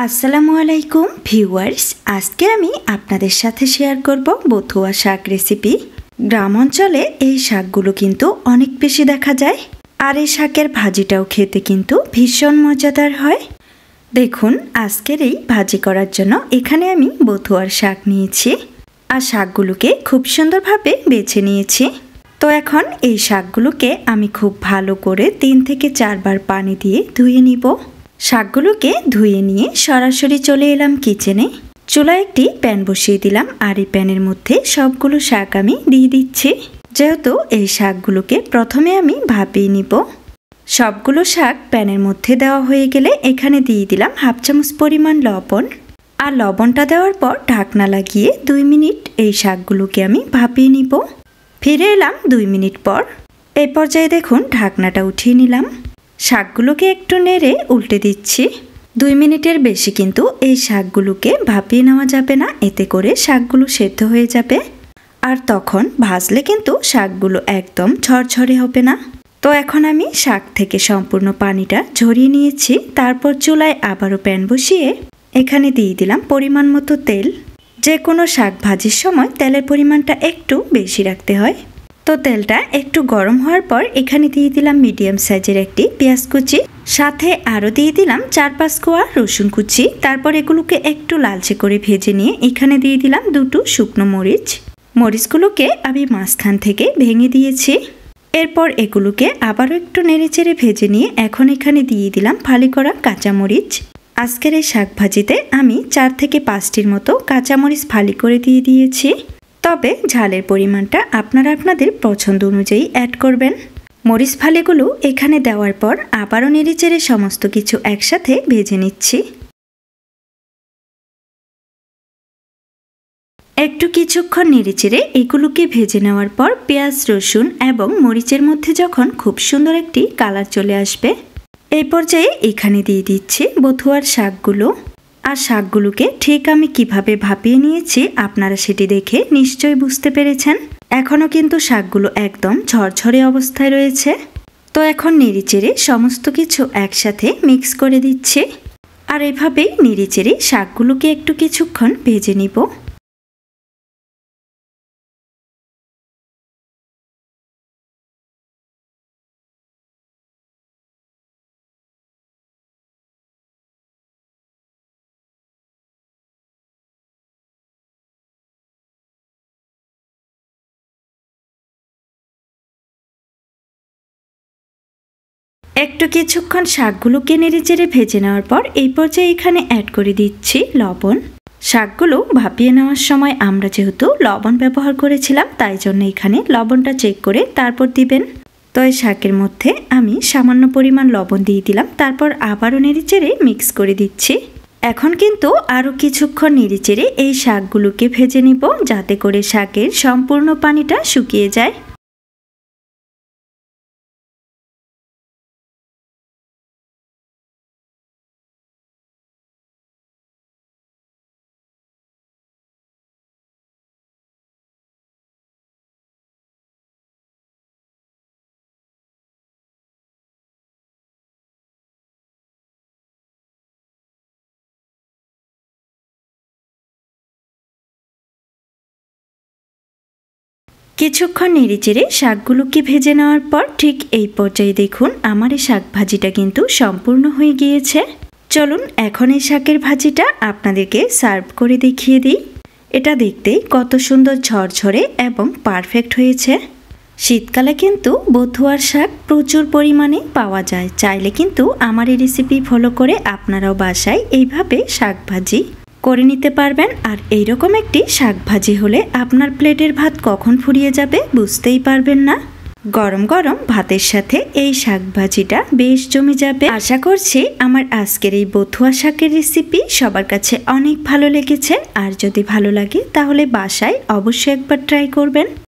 আসসালামু আলাইকুম ভিউয়ার্স, আজকে আমি আপনাদের সাথে শেয়ার করব বথুয়া শাক রেসিপি। গ্রাম অঞ্চলে এই শাকগুলো কিন্তু অনেক বেশি দেখা যায়, আর এই শাকের ভাজিটাও খেতে কিন্তু ভীষণ মজাদার হয়। দেখুন, আজকের এই ভাজি করার জন্য এখানে আমি বথুয়ার শাক নিয়েছি, আর শাকগুলোকে খুব সুন্দরভাবে বেছে নিয়েছি। তো এখন এই শাকগুলোকে আমি খুব ভালো করে 3 থেকে 4 বার পানি দিয়ে ধুয়ে নিব। শাকগুলোকে ধুয়ে নিয়ে সরাসরি চলে এলাম কিচেনে। চুলায় একটি প্যান বসিয়ে দিলাম, আর এই প্যানের মধ্যে সবগুলো শাক আমি দিয়ে দিচ্ছি। যেহেতু এই শাকগুলোকে প্রথমে আমি ভাপিয়ে নিব। সবগুলো শাক প্যানের মধ্যে দেওয়া হয়ে গেলে এখানে দিয়ে দিলাম 1/2 চামচ পরিমাণ লবণ। আর লবণটা দেওয়ার পর ঢাকনা লাগিয়ে 2 মিনিট এই শাকগুলোকে আমি ভাপিয়ে নিব। ফিরে এলাম 2 মিনিট পর। এই পর্যায়ে দেখুন, ঢাকনাটা উঠিয়ে নিলাম। শাকগুলোকে একটু নেড়ে উল্টে দিচ্ছি। 2 মিনিটের বেশি কিন্তু এই শাকগুলোকে ভাপিয়ে নেওয়া যাবে না, এতে করে শাকগুলো সেদ্ধ হয়ে যাবে, আর তখন ভাজলে কিন্তু শাকগুলো একদম ঝরঝরে হবে না। তো এখন আমি শাক থেকে সম্পূর্ণ পানিটা ঝরিয়ে নিয়েছি। তারপর চুলায় আবারও প্যান বসিয়ে এখানে দিয়ে দিলাম পরিমাণ মতো তেল। যে কোনো শাক ভাজির সময় তেলের পরিমাণটা একটু বেশি রাখতে হয়। তো তেলটা একটু গরম হওয়ার পর এখানে দিয়ে দিলাম মিডিয়াম সাইজের একটি পেঁয়াজ কুচি, সাথে আরও দিয়ে দিলাম 4-5 কোয়া রসুন কুচি। তারপর এগুলোকে একটু লালচে করে ভেজে নিয়ে এখানে দিয়ে দিলাম 2টো শুকনো মরিচ। মরিচগুলোকে আমি মাঝখান থেকে ভেঙে দিয়েছি। এরপর এগুলোকে আবারও একটু নেড়েচেড়ে ভেজে নিয়ে এখন এখানে দিয়ে দিলাম ফালি করা কাঁচামরিচ। আজকের এই শাক ভাজিতে আমি 4 থেকে 5টির মতো কাঁচামরিচ ফালি করে দিয়ে দিয়েছি। তবে ঝালের পরিমাণটা আপনারা আপনাদের পছন্দ অনুযায়ী অ্যাড করবেন। মরিচ ফালিগুলো এখানে দেওয়ার পর আবারও নেড়েচেড়ে সমস্ত কিছু একসাথে ভেজে নিচ্ছি। একটু কিছুক্ষণ নেড়েচেড়ে এগুলোকে ভেজে নেওয়ার পর পেঁয়াজ, রসুন এবং মরিচের মধ্যে যখন খুব সুন্দর একটি কালার চলে আসবে, এই পর্যায়ে এখানে দিয়ে দিচ্ছি বথুয়ার শাকগুলো। আর শাকগুলোকে ঠিক আমি কিভাবে ভাপিয়ে নিয়েছি আপনারা সেটি দেখে নিশ্চয়ই বুঝতে পেরেছেন। এখনও কিন্তু শাকগুলো একদম ঝরঝরে অবস্থায় রয়েছে। তো এখন নেড়েচেড়ে সমস্ত কিছু একসাথে মিক্স করে দিচ্ছি, আর এভাবেই নেড়েচেড়ে শাকগুলোকে একটু কিছুক্ষণ ভেজে নিব। একটু কিছুক্ষণ শাকগুলোকে নেড়েচেড়ে ভেজে নেওয়ার পর এই পর্যায়ে এখানে অ্যাড করে দিচ্ছি লবণ। শাকগুলো ভাপিয়ে নেওয়ার সময় আমরা যেহেতু লবণ ব্যবহার করেছিলাম, তাই জন্য এখানে লবণটা চেক করে তারপর দিবেন। তো এই শাকের মধ্যে আমি সামান্য পরিমাণ লবণ দিয়ে দিলাম। তারপর আবারও নেড়েচেড়ে মিক্স করে দিচ্ছি। এখন কিন্তু আরও কিছুক্ষণ নেড়েচেড়ে এই শাকগুলোকে ভেজে নিব, যাতে করে শাকের সম্পূর্ণ পানিটা শুকিয়ে যায়। কিছুক্ষণ নেড়েচেড়ে শাকগুলোকে ভেজে নেওয়ার পর ঠিক এই পর্যায়ে দেখুন, আমার এই শাক ভাজিটা কিন্তু সম্পূর্ণ হয়ে গিয়েছে। চলুন এখন এই শাকের ভাজিটা আপনাদেরকে সার্ভ করে দেখিয়ে দিই। এটা দেখতে কত সুন্দর ঝরঝরে এবং পারফেক্ট হয়েছে। শীতকালে কিন্তু বথুয়ার শাক প্রচুর পরিমাণে পাওয়া যায়। চাইলে কিন্তু আমার এই রেসিপি ফলো করে আপনারাও বাসায় এইভাবে শাক ভাজি করে নিতে পারবেন। আর এইরকম একটি শাক ভাজি হলে আপনার প্লেটের ভাত কখন ফুরিয়ে যাবে বুঝতেই পারবেন না। গরম গরম ভাতের সাথে এই শাক ভাজিটা বেশ জমে যাবে। আশা করছি আমার আজকের এই বথুয়া শাকের রেসিপি সবার কাছে অনেক ভালো লেগেছে। আর যদি ভালো লাগে তাহলে বাসায় অবশ্যই একবার ট্রাই করবেন।